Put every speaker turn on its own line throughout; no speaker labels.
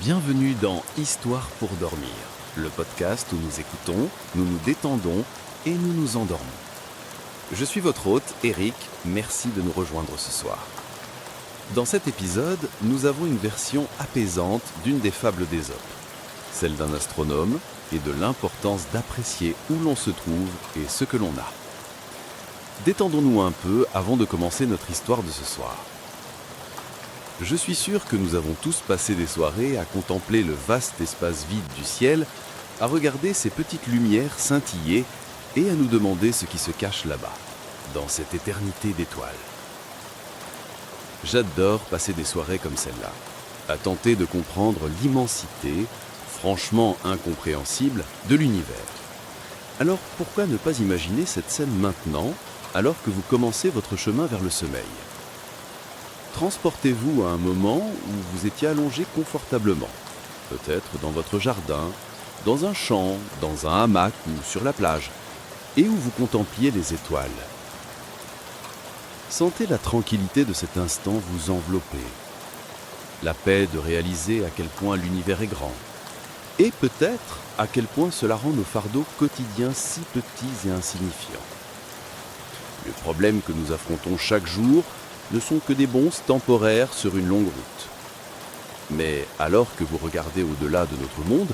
Bienvenue dans Histoire pour dormir, le podcast où nous écoutons, nous nous détendons et nous nous endormons. Je suis votre hôte, Eric, merci de nous rejoindre ce soir. Dans cet épisode, nous avons une version apaisante d'une des fables d'Ésope, celle d'un astronome et de l'importance d'apprécier où l'on se trouve et ce que l'on a. Détendons-nous un peu avant de commencer notre histoire de ce soir. Je suis sûr que nous avons tous passé des soirées à contempler le vaste espace vide du ciel, à regarder ces petites lumières scintiller et à nous demander ce qui se cache là-bas, dans cette éternité d'étoiles. J'adore passer des soirées comme celle-là, à tenter de comprendre l'immensité, franchement incompréhensible, de l'univers. Alors pourquoi ne pas imaginer cette scène maintenant, alors que vous commencez votre chemin vers le sommeil ? Transportez-vous à un moment où vous étiez allongé confortablement, peut-être dans votre jardin, dans un champ, dans un hamac ou sur la plage, et où vous contempliez les étoiles. Sentez la tranquillité de cet instant vous envelopper, la paix de réaliser à quel point l'univers est grand, et peut-être à quel point cela rend nos fardeaux quotidiens si petits et insignifiants. Les problèmes que nous affrontons chaque jour ne sont que des bonzes temporaires sur une longue route. Mais alors que vous regardez au-delà de notre monde,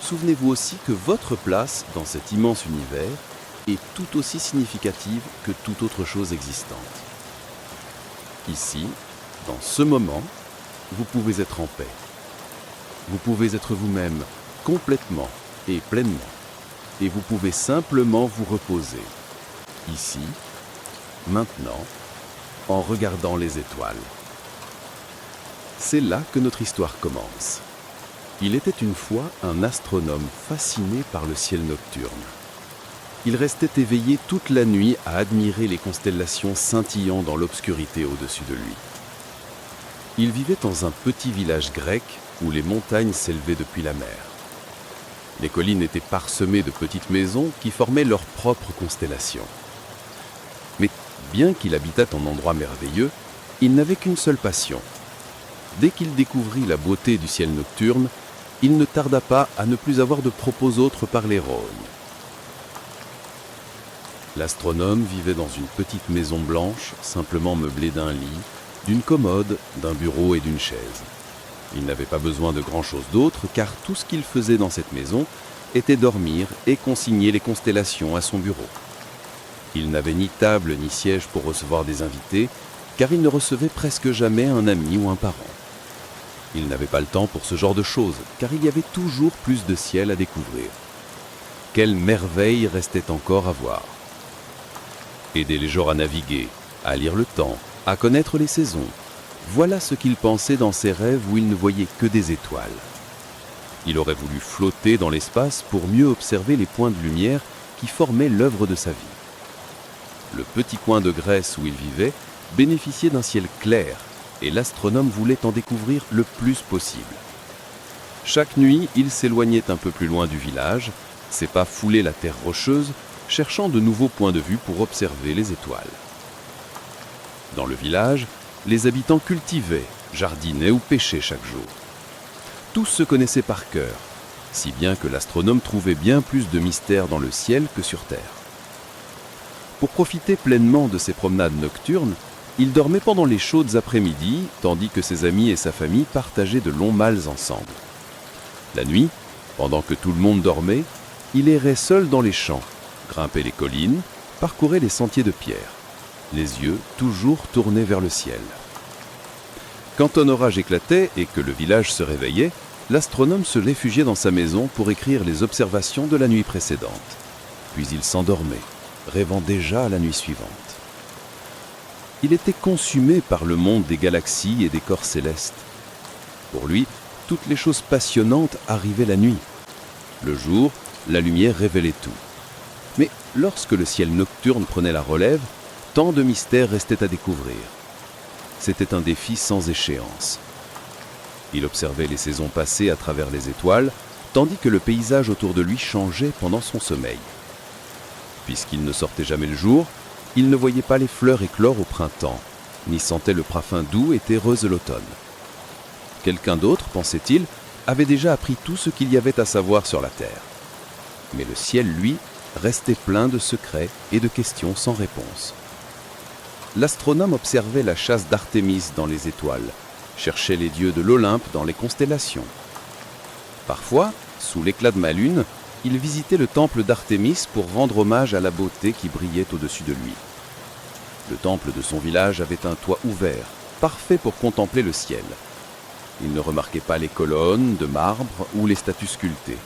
souvenez-vous aussi que votre place dans cet immense univers est tout aussi significative que toute autre chose existante. Ici, dans ce moment, vous pouvez être en paix. Vous pouvez être vous-même complètement et pleinement. Et vous pouvez simplement vous reposer. Ici, maintenant, en regardant les étoiles. C'est là que notre histoire commence. Il était une fois un astronome fasciné par le ciel nocturne. Il restait éveillé toute la nuit à admirer les constellations scintillant dans l'obscurité au-dessus de lui. Il vivait dans un petit village grec où les montagnes s'élevaient depuis la mer. Les collines étaient parsemées de petites maisons qui formaient leur propre constellation. Mais bien qu'il habitât en endroit merveilleux, il n'avait qu'une seule passion. Dès qu'il découvrit la beauté du ciel nocturne, il ne tarda pas à ne plus avoir de propos autres par les rognes. L'astronome vivait dans une petite maison blanche, simplement meublée d'un lit, d'une commode, d'un bureau et d'une chaise. Il n'avait pas besoin de grand-chose d'autre, car tout ce qu'il faisait dans cette maison était dormir et consigner les constellations à son bureau. Il n'avait ni table ni siège pour recevoir des invités, car il ne recevait presque jamais un ami ou un parent. Il n'avait pas le temps pour ce genre de choses, car il y avait toujours plus de ciel à découvrir. Quelle merveille restait encore à voir! Aider les gens à naviguer, à lire le temps, à connaître les saisons, voilà ce qu'il pensait dans ses rêves où il ne voyait que des étoiles. Il aurait voulu flotter dans l'espace pour mieux observer les points de lumière qui formaient l'œuvre de sa vie. Le petit coin de Grèce où il vivait bénéficiait d'un ciel clair et l'astronome voulait en découvrir le plus possible. Chaque nuit, il s'éloignait un peu plus loin du village, ses pas foulaient la terre rocheuse, cherchant de nouveaux points de vue pour observer les étoiles. Dans le village, les habitants cultivaient, jardinaient ou pêchaient chaque jour. Tous se connaissaient par cœur, si bien que l'astronome trouvait bien plus de mystères dans le ciel que sur terre. Pour profiter pleinement de ses promenades nocturnes, il dormait pendant les chaudes après-midi, tandis que ses amis et sa famille partageaient de longs mâles ensemble. La nuit, pendant que tout le monde dormait, il errait seul dans les champs, grimpait les collines, parcourait les sentiers de pierre, les yeux toujours tournés vers le ciel. Quand un orage éclatait et que le village se réveillait, l'astronome se réfugiait dans sa maison pour écrire les observations de la nuit précédente. Puis il s'endormait, rêvant déjà à la nuit suivante. Il était consumé par le monde des galaxies et des corps célestes. Pour lui, toutes les choses passionnantes arrivaient la nuit. Le jour, la lumière révélait tout. Mais lorsque le ciel nocturne prenait la relève, tant de mystères restaient à découvrir. C'était un défi sans échéance. Il observait les saisons passer à travers les étoiles, tandis que le paysage autour de lui changeait pendant son sommeil. Puisqu'il ne sortait jamais le jour, il ne voyait pas les fleurs éclore au printemps, ni sentait le parfum doux et terreux de l'automne. Quelqu'un d'autre, pensait-il, avait déjà appris tout ce qu'il y avait à savoir sur la Terre. Mais le ciel, lui, restait plein de secrets et de questions sans réponse. L'astronome observait la chasse d'Artémis dans les étoiles, cherchait les dieux de l'Olympe dans les constellations. Parfois, sous l'éclat de ma lune, il visitait le temple d'Artémis pour rendre hommage à la beauté qui brillait au-dessus de lui. Le temple de son village avait un toit ouvert, parfait pour contempler le ciel. Il ne remarquait pas les colonnes de marbre ou les statues sculptées.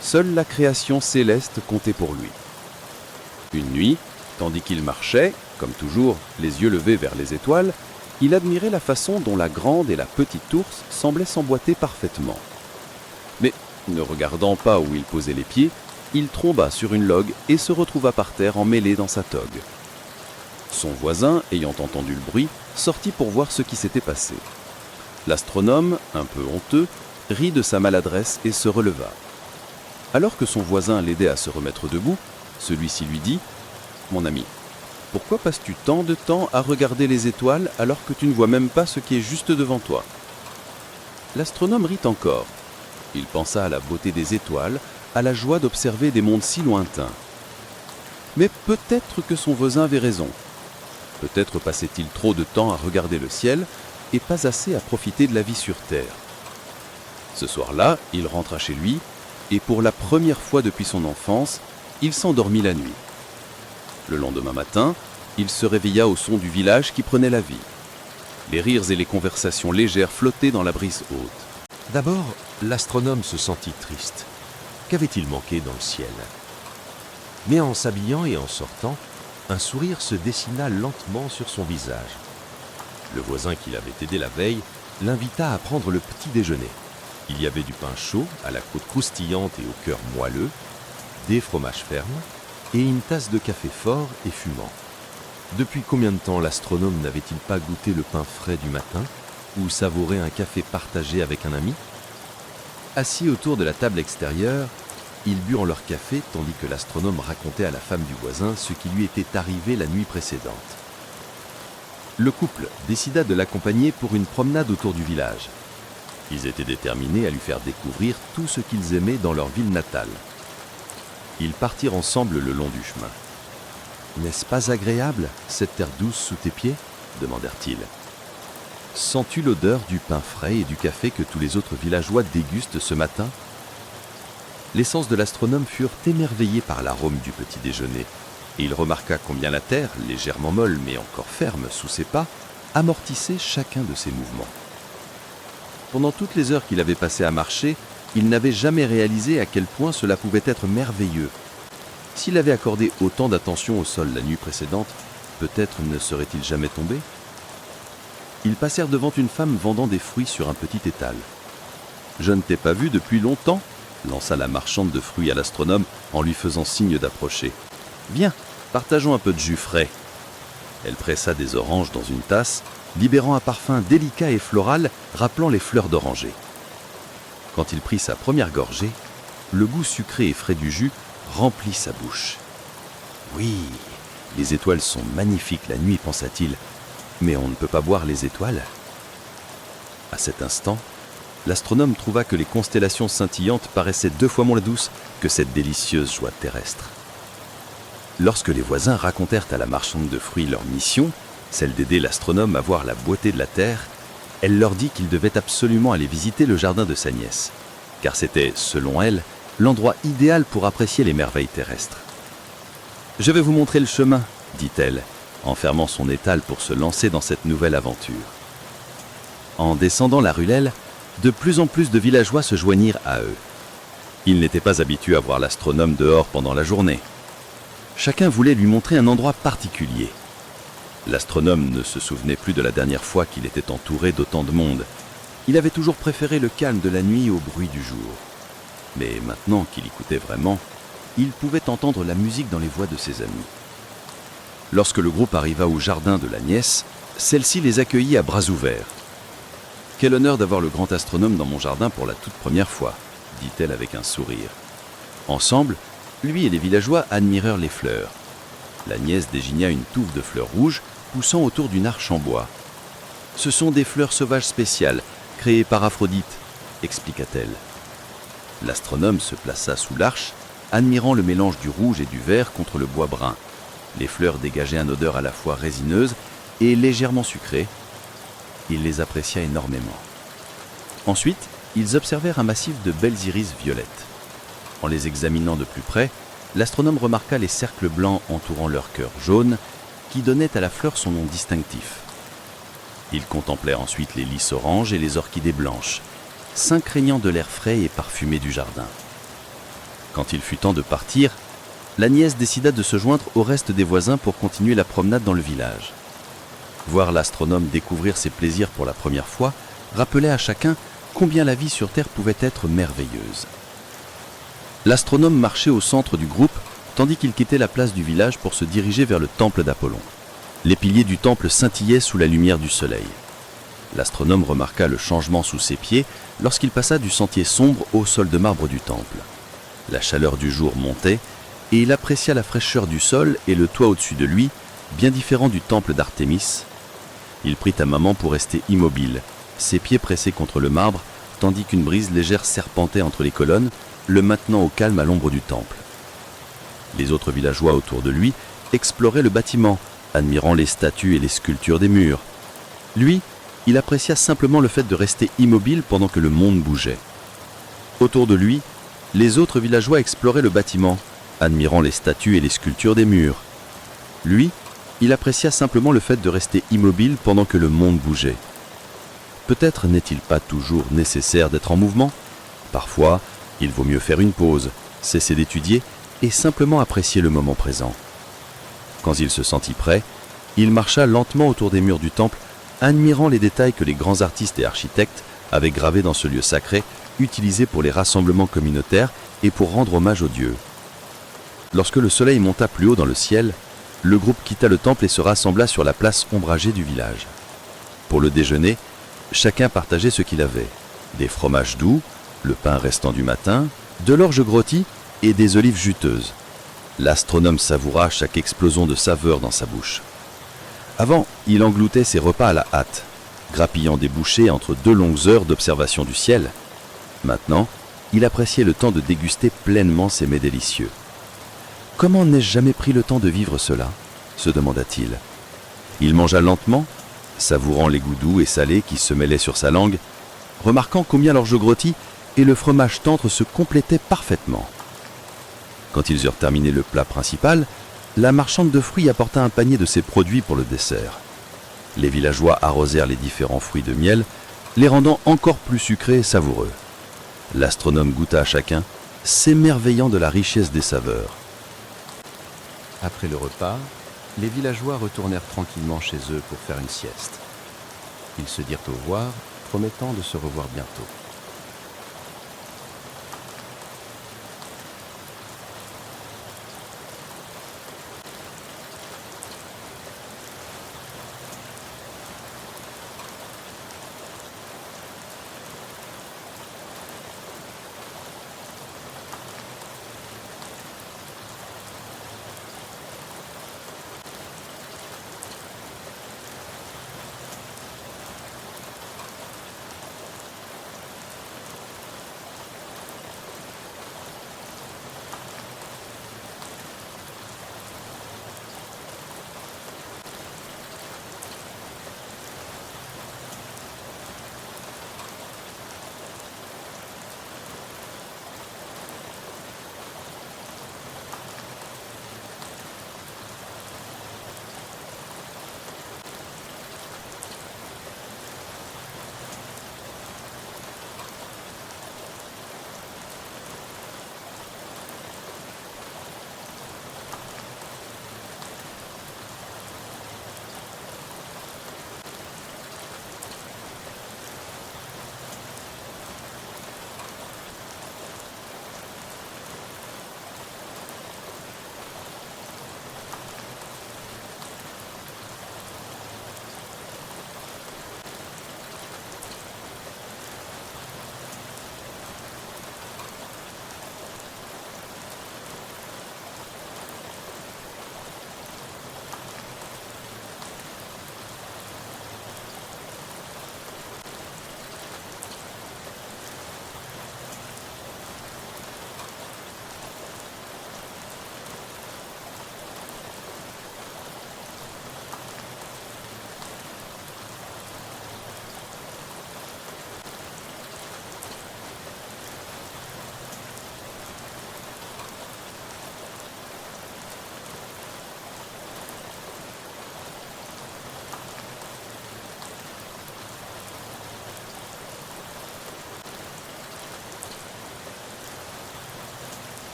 Seule la création céleste comptait pour lui. Une nuit, tandis qu'il marchait, comme toujours, les yeux levés vers les étoiles, il admirait la façon dont la grande et la petite ours semblaient s'emboîter parfaitement. Mais, ne regardant pas où il posait les pieds, il tromba sur une log et se retrouva par terre emmêlé dans sa togue. Son voisin, ayant entendu le bruit, sortit pour voir ce qui s'était passé. L'astronome, un peu honteux, rit de sa maladresse et se releva. Alors que son voisin l'aidait à se remettre debout, celui-ci lui dit « Mon ami, pourquoi passes-tu tant de temps à regarder les étoiles alors que tu ne vois même pas ce qui est juste devant toi ?» L'astronome rit encore. Il pensa à la beauté des étoiles, à la joie d'observer des mondes si lointains. Mais peut-être que son voisin avait raison. Peut-être passait-il trop de temps à regarder le ciel et pas assez à profiter de la vie sur Terre. Ce soir-là, il rentra chez lui et pour la première fois depuis son enfance, il s'endormit la nuit. Le lendemain matin, il se réveilla au son du village qui prenait la vie. Les rires et les conversations légères flottaient dans la brise haute.
D'abord, l'astronome se sentit triste. Qu'avait-il manqué dans le ciel? Mais en s'habillant et en sortant, un sourire se dessina lentement sur son visage. Le voisin qui l'avait aidé la veille l'invita à prendre le petit déjeuner. Il y avait du pain chaud, à la croûte croustillante et au cœur moelleux, des fromages fermes et une tasse de café fort et fumant. Depuis combien de temps l'astronome n'avait-il pas goûté le pain frais du matin ou savouré un café partagé avec un ami? Assis autour de la table extérieure, ils burent leur café tandis que l'astronome racontait à la femme du voisin ce qui lui était arrivé la nuit précédente. Le couple décida de l'accompagner pour une promenade autour du village. Ils étaient déterminés à lui faire découvrir tout ce qu'ils aimaient dans leur ville natale. Ils partirent ensemble le long du chemin. « N'est-ce pas agréable, cette terre douce sous tes pieds ?» demandèrent-ils. « Sens-tu l'odeur du pain frais et du café que tous les autres villageois dégustent ce matin ?» Les sens de l'astronome furent émerveillés par l'arôme du petit déjeuner, et il remarqua combien la terre, légèrement molle mais encore ferme sous ses pas, amortissait chacun de ses mouvements. Pendant toutes les heures qu'il avait passées à marcher, il n'avait jamais réalisé à quel point cela pouvait être merveilleux. S'il avait accordé autant d'attention au sol la nuit précédente, peut-être ne serait-il jamais tombé? Ils passèrent devant une femme vendant des fruits sur un petit étal. « Je ne t'ai pas vu depuis longtemps ?» lança la marchande de fruits à l'astronome en lui faisant signe d'approcher. « Viens, partageons un peu de jus frais. » Elle pressa des oranges dans une tasse, libérant un parfum délicat et floral rappelant les fleurs d'oranger. Quand il prit sa première gorgée, le goût sucré et frais du jus remplit sa bouche. « Oui, les étoiles sont magnifiques la nuit, pensa-t-il, mais on ne peut pas boire les étoiles. » À cet instant, l'astronome trouva que les constellations scintillantes paraissaient 2 fois moins douces que cette délicieuse joie terrestre. Lorsque les voisins racontèrent à la marchande de fruits leur mission, celle d'aider l'astronome à voir la beauté de la Terre, elle leur dit qu'ils devaient absolument aller visiter le jardin de sa nièce, car c'était, selon elle, l'endroit idéal pour apprécier les merveilles terrestres. « Je vais vous montrer le chemin, » dit-elle, en fermant son étal pour se lancer dans cette nouvelle aventure. En descendant la ruelle, de plus en plus de villageois se joignirent à eux. Ils n'étaient pas habitués à voir l'astronome dehors pendant la journée. Chacun voulait lui montrer un endroit particulier. L'astronome ne se souvenait plus de la dernière fois qu'il était entouré d'autant de monde. Il avait toujours préféré le calme de la nuit au bruit du jour. Mais maintenant qu'il écoutait vraiment, il pouvait entendre la musique dans les voix de ses amis. Lorsque le groupe arriva au jardin de la nièce, celle-ci les accueillit à bras ouverts. « Quel honneur d'avoir le grand astronome dans mon jardin pour la toute première fois », dit-elle avec un sourire. Ensemble, lui et les villageois admirèrent les fleurs. La nièce désigna une touffe de fleurs rouges poussant autour d'une arche en bois. « Ce sont des fleurs sauvages spéciales, créées par Aphrodite.
expliqua-t-elle. L'astronome se plaça sous l'arche, admirant le mélange du rouge et du vert contre le bois brun. Les fleurs dégageaient une odeur à la fois résineuse et légèrement sucrée. Il les apprécia énormément. Ensuite, ils observèrent un massif de belles iris violettes. En les examinant de plus près, l'astronome remarqua les cercles blancs entourant leur cœur jaune qui donnaient à la fleur son nom distinctif. Il contemplait ensuite les lys oranges et les orchidées blanches, s'imprégnant de l'air frais et parfumé du jardin. Quand il fut temps de partir, la nièce décida de se joindre au reste des voisins pour continuer la promenade dans le village. Voir l'astronome découvrir ses plaisirs pour la première fois rappelait à chacun combien la vie sur Terre pouvait être merveilleuse. L'astronome marchait au centre du groupe, tandis qu'il quittait la place du village pour se diriger vers le temple d'Apollon. Les piliers du temple scintillaient sous la lumière du soleil. L'astronome remarqua le changement sous ses pieds lorsqu'il passa du sentier sombre au sol de marbre du temple. La chaleur du jour montait et il apprécia la fraîcheur du sol et le toit au-dessus de lui, bien différent du temple d'Artémis. Il prit un moment pour rester immobile, ses pieds pressés contre le marbre, tandis qu'une brise légère serpentait entre les colonnes, le maintenant au calme à l'ombre du temple. Les autres villageois autour de lui exploraient le bâtiment, admirant les statues et les sculptures des murs. Lui, il apprécia simplement le fait de rester immobile pendant que le monde bougeait. Autour de lui, les autres villageois exploraient le bâtiment, admirant les statues et les sculptures des murs. Lui, il apprécia simplement le fait de rester immobile pendant que le monde bougeait. Peut-être n'est-il pas toujours nécessaire d'être en mouvement. Parfois, il vaut mieux faire une pause, cesser d'étudier et simplement apprécier le moment présent. Quand il se sentit prêt, il marcha lentement autour des murs du temple, admirant les détails que les grands artistes et architectes avaient gravés dans ce lieu sacré, utilisé pour les rassemblements communautaires et pour rendre hommage aux dieux. Lorsque le soleil monta plus haut dans le ciel, le groupe quitta le temple et se rassembla sur la place ombragée du village. Pour le déjeuner, chacun partageait ce qu'il avait. Des fromages doux, le pain restant du matin, de l'orge grottie et des olives juteuses. L'astronome savoura chaque explosion de saveur dans sa bouche. Avant, il engloutait ses repas à la hâte, grappillant des bouchées entre 2 longues heures d'observation du ciel. Maintenant, il appréciait le temps de déguster pleinement ces mets délicieux. « Comment n'ai-je jamais pris le temps de vivre cela ?» se demanda-t-il. Il mangea lentement, savourant les goûts doux et salés qui se mêlaient sur sa langue, remarquant combien l'orge grottie et le fromage tendre se complétaient parfaitement. Quand ils eurent terminé le plat principal, la marchande de fruits apporta un panier de ses produits pour le dessert. Les villageois arrosèrent les différents fruits de miel, les rendant encore plus sucrés et savoureux. L'astronome goûta à chacun, s'émerveillant de la richesse des saveurs. Après le repas, les villageois retournèrent tranquillement chez eux pour faire une sieste. Ils se dirent au revoir, promettant de se revoir bientôt.